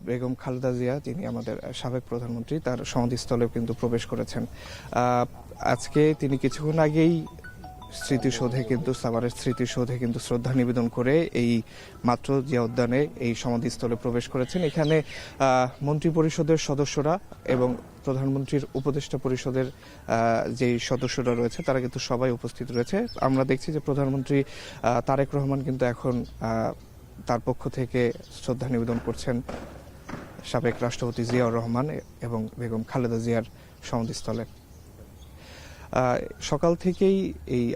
বেগম খালেদা জিয়া, যিনি আমাদের সাবেক প্রধানমন্ত্রী, তার সমাধিস্থলে কিন্তু প্রবেশ করেছেন। আজকে তিনি কিছুক্ষণ আগেই সাভারের স্মৃতিসৌধে কিন্তু শ্রদ্ধা নিবেদন করে এই মাত্র জিয়া উদ্যানে এই সমাধিস্থলে প্রবেশ করেছেন। এখানে মন্ত্রিপরিষদের সদস্যরা এবং প্রধানমন্ত্রীর উপদেষ্টা পরিষদের যেই সদস্যরা রয়েছে তারা কিন্তু সবাই উপস্থিত রয়েছে। আমরা দেখছি যে প্রধানমন্ত্রী তারেক রহমান কিন্তু এখন তার পক্ষ থেকে শ্রদ্ধা নিবেদন করছেন সাবেক রাষ্ট্রপতি জিয়াউর রহমান এবং বেগম খালেদা জিয়ার সমাধিস্থলে। সকাল থেকেই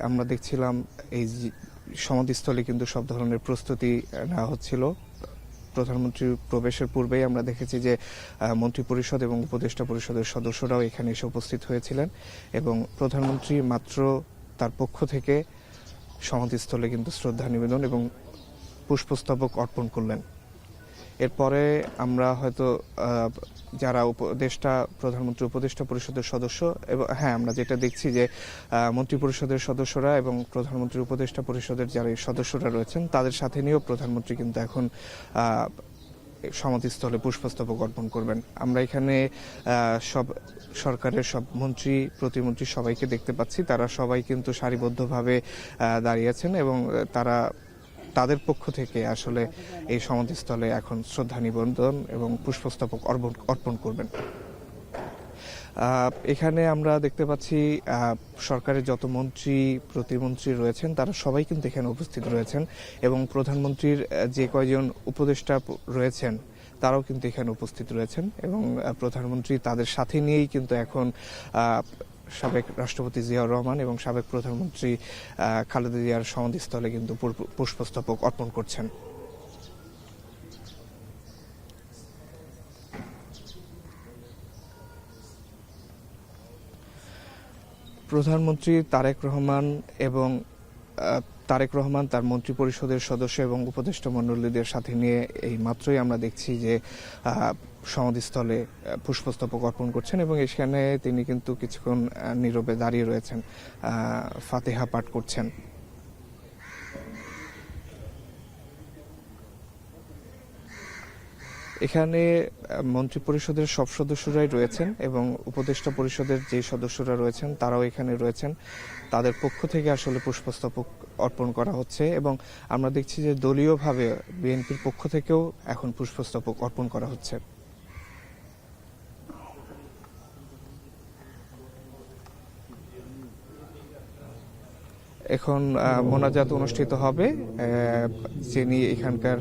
আমরা দেখছিলাম এই সমাধিস্থলে কিন্তু সব ধরনের প্রস্তুতি নেওয়া হচ্ছিল। প্রধানমন্ত্রীর প্রবেশের পূর্বেই আমরা দেখেছি যে মন্ত্রিপরিষদ এবং উপদেষ্টা পরিষদের সদস্যরাও এখানে এসে উপস্থিত হয়েছিলেন এবং প্রধানমন্ত্রী মাত্র তার পক্ষ থেকে সমাধিস্থলে কিন্তু শ্রদ্ধা নিবেদন এবং পুষ্পস্তবক অর্পণ করলেন। এরপরে আমরা হয়তো যারা প্রধানমন্ত্রী উপদেষ্টা পরিষদের সদস্য এবং আমরা যেটা দেখছি যে মন্ত্রিপরিষদের সদস্যরা এবং প্রধানমন্ত্রী উপদেষ্টা পরিষদের যারা সদস্যরা রয়েছেন তাদের সাথে নিয়েও প্রধানমন্ত্রী কিন্তু এখন সমাধিস্থলে পুষ্পস্তবক অর্পণ করবেন। আমরা এখানে সরকারের সব মন্ত্রী প্রতিমন্ত্রী সবাইকে দেখতে পাচ্ছি, তারা সবাই কিন্তু সারিবদ্ধভাবে দাঁড়িয়ে আছেন এবং তাদের পক্ষ থেকে আসলে এই সমাধিস্থলে এখন শ্রদ্ধা নিবেদন এবং পুষ্পস্তবক অর্পণ করবেন। এখানে আমরা দেখতে পাচ্ছি সরকারের যত মন্ত্রী প্রতিমন্ত্রী রয়েছেন তারা সবাই কিন্তু এখানে উপস্থিত রয়েছেন এবং প্রধানমন্ত্রীর যে কয়জন উপদেষ্টা রয়েছেন তারাও কিন্তু এখানে উপস্থিত রয়েছেন এবং প্রধানমন্ত্রী তাদের সাথে নিয়েই কিন্তু এখন সাবেক রাষ্ট্রপতি জিয়াউর রহমান এবং সাবেক প্রধানমন্ত্রী খালেদা জিয়ার সমাধিস্থলে কিন্তু পুষ্পস্তবক অর্পণ করছেন। প্রধানমন্ত্রী তারেক রহমান তার মন্ত্রিপরিষদের সদস্য এবং উপদেষ্টা মণ্ডলীদের সাথে নিয়ে এই মাত্রই আমরা দেখছি যে সমাধিস্থলে পুষ্পস্তবক অর্পণ করছেন এবং এখানে তিনি কিন্তু কিছুক্ষণ নীরবে দাঁড়িয়ে রয়েছেন, ফাতিহা পাঠ করছেন। এখানে মন্ত্রিপরিষদের সব সদস্যরাই রয়েছেন এবং উপদেষ্টা পরিষদের যে সদস্যরা রয়েছেন তারাও এখানে রয়েছেন। তাদের পক্ষ থেকে আসলে পুষ্পস্তবক অর্পণ করা হচ্ছে এবং আমরা দেখছি যে দলীয়ভাবে বিএনপির পক্ষ থেকেও এখন পুষ্পস্তবক অর্পণ করা হচ্ছে। এখন মোনাজাত অনুষ্ঠিত হবে। যিনি এখানকার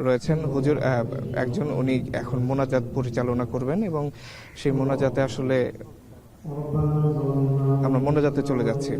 রয়েছেন হুজুর একজন, উনি এখন মোনাজাত পরিচালনা করবেন এবং সেই মোনাজাতে আসলে আমরা মোনাজাতে চলে যাচ্ছি।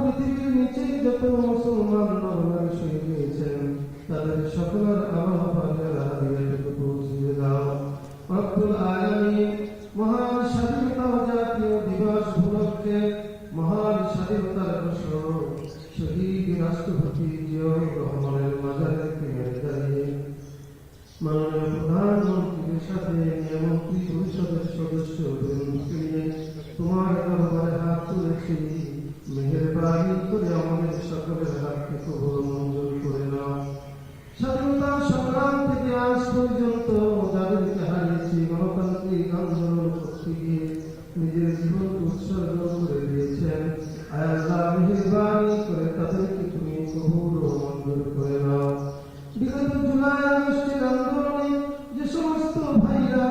পৃথিবীর নিচে যত মুসলমান শহীদ হয়েছেন তাদের সকলের পৌঁছে দাও। রব্বুল আলামিন মহান স্বাধীনতা জাতীয় দিবস উপলক্ষে মহান স্বাধীনতার বছর শহীদ রাষ্ট্রপতি জিয়াউর রহমানের মাজারে দাঁড়িয়ে মাননীয় প্রধানমন্ত্রীর সাথে মন্ত্রী পরিষদের সদস্য নিয়ে তোমার দরবারে হাত তুলেছি। মেহেরবানি করে আমাদের সকলের হাতকে কবুল মঞ্জুর করে নাও। স্বাধীনতা সংগ্রাম থেকে আজ পর্যন্ত যাদেরকে হারিয়েছি গণতান্ত্রিক আন্দোলন করতে গিয়ে নিজের জীবন উৎসর্গ করে দিয়েছেন, আল্লাহ মেহেরবানি করে তাদেরকে তুমি কবুল ও মঞ্জুর করে নাও। বিগত জুলাই আগস্টের আন্দোলনে যে সমস্ত ভাইরা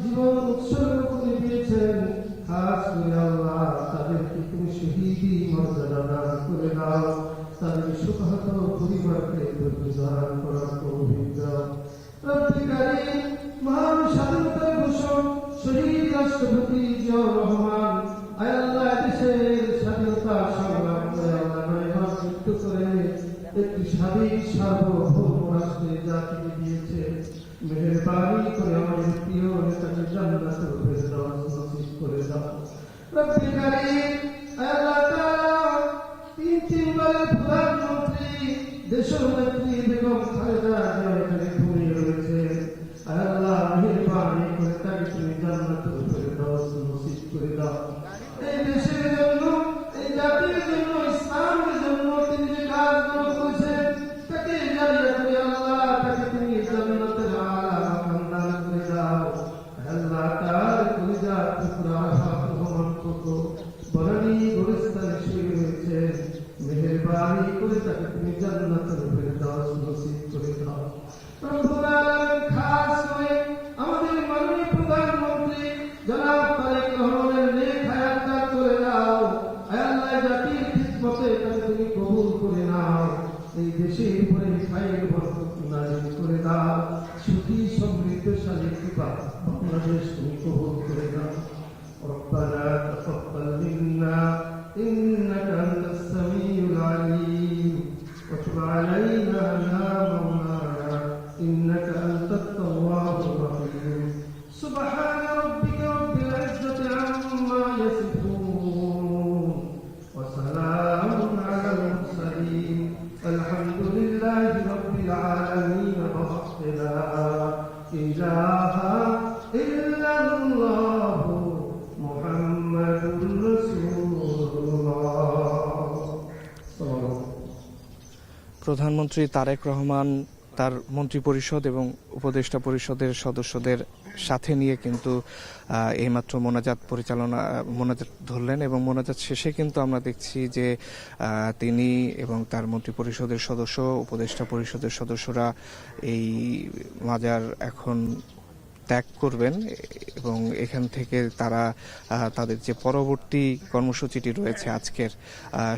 জীবন উৎসর্গ করে দিয়েছে শত পরিবারকে প্রতিদান করার তৌফিক দাও। রব্বি কারীম, মহান স্বাধীনতার ঘোষক শহীদ রাষ্ট্রপতি জিয়াউর রহমান, আয় আল্লাহ দেশের স্বাধীনতা সংগ্রাম করে আল্লাহ নয়বার মৃত্যু করে একটি স্বাধীন সার্বভৌম রাষ্ট্রে জাতিকে দিয়েছে। মেহেরবানি করে আমাদের প্রিয় নেতাকে জান্নাতুল ফেরদাউস নসিব করে দাও। রব্বি কারীম, আয় আল্লাহ তাআলা তিনবারের প্রধানমন্ত্রী দেশনেত্রী বেগম খালেদা জিয়া এখানে ঘুমিয়ে রয়েছে। আয় আল্লাহ মেহেরবানি করে তাকে তুমি জান্নাতুল ফেরদাউস নসিব করে দাও। এই দেশের জন্য, এই জাতির জন্য, ইসলামের জন্য তিনি যে কাজগুলো করেছেন তাকে জানিয়ে করে আল্লাহ তাকে তুমি জান্নাতের আলা মাকাম দান করে দাও। আল্লাহ তার কলিজার টুকরা রহমান কত বনানী গোরস্থানে শুয়ে রয়েছে, মেহেরবানি করে তাকে তুমি জান্নাতুল ফেরদাউস নসিব করে দাও। রব্বুল আলামিন, খাস করে আমাদের মাননীয় প্রধানমন্ত্রী জনাব তারেক রহমানের নেক হায়াত দান করে দাও। আয় আল্লাহ জাতির খিদমতে তাকে তুমি কবুল করে নাও। এই দেশের উপরে খায়ের বরকত নাযিল করে দাও। সুখী সমৃদ্ধশালী কৃপা বাংলাদেশ তুমি কবুল করে দাও। ربنا تقبل منا إنك أنت السميع العليم وتب علينا يا مولانا إنك أنت التواب الرحيم سبحان ربك رب العزة عما يصفون وسلام على المرسلين الحمد لله رب العالمين بحق لا إله إلا الله محمد رسول الله صلى الله عليه وسلم। প্রধানমন্ত্রী তারেক রহমান তার মন্ত্রিপরিষদ এবং উপদেষ্টা পরিষদের সদস্যদের সাথে নিয়ে কিন্তু এইমাত্র মোনাজাত ধরলেন এবং মোনাজাত শেষে কিন্তু আমরা দেখছি যে তিনি এবং তার মন্ত্রিপরিষদের সদস্য, উপদেষ্টা পরিষদের সদস্যরা এই মাজার এখন ত্যাগ করবেন এবং এখান থেকে তারা তাদের যে পরবর্তী কর্মসূচিটি রয়েছে আজকের,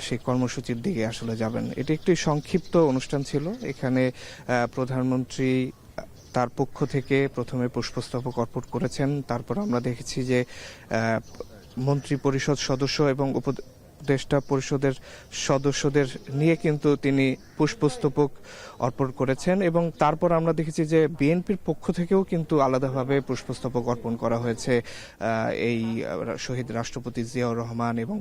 সেই কর্মসূচির দিকে আসলে যাবেন। এটি একটি সংক্ষিপ্ত অনুষ্ঠান ছিল। এখানে প্রধানমন্ত্রী তার পক্ষ থেকে প্রথমে পুষ্পস্তবক অর্পণ করেছেন, তারপর আমরা দেখেছি যে মন্ত্রী পরিষদ সদস্য এবং উপদেষ্টা পরিষদের সদস্যদের নিয়ে কিন্তু তিনি পুষ্পস্তবক অর্পণ করেছেন এবং তারপর আমরা দেখেছি যে বিএনপির পক্ষ থেকেও কিন্তু আলাদাভাবে পুষ্পস্তবক অর্পণ করা হয়েছে এই শহীদ রাষ্ট্রপতি জিয়াউর রহমান এবং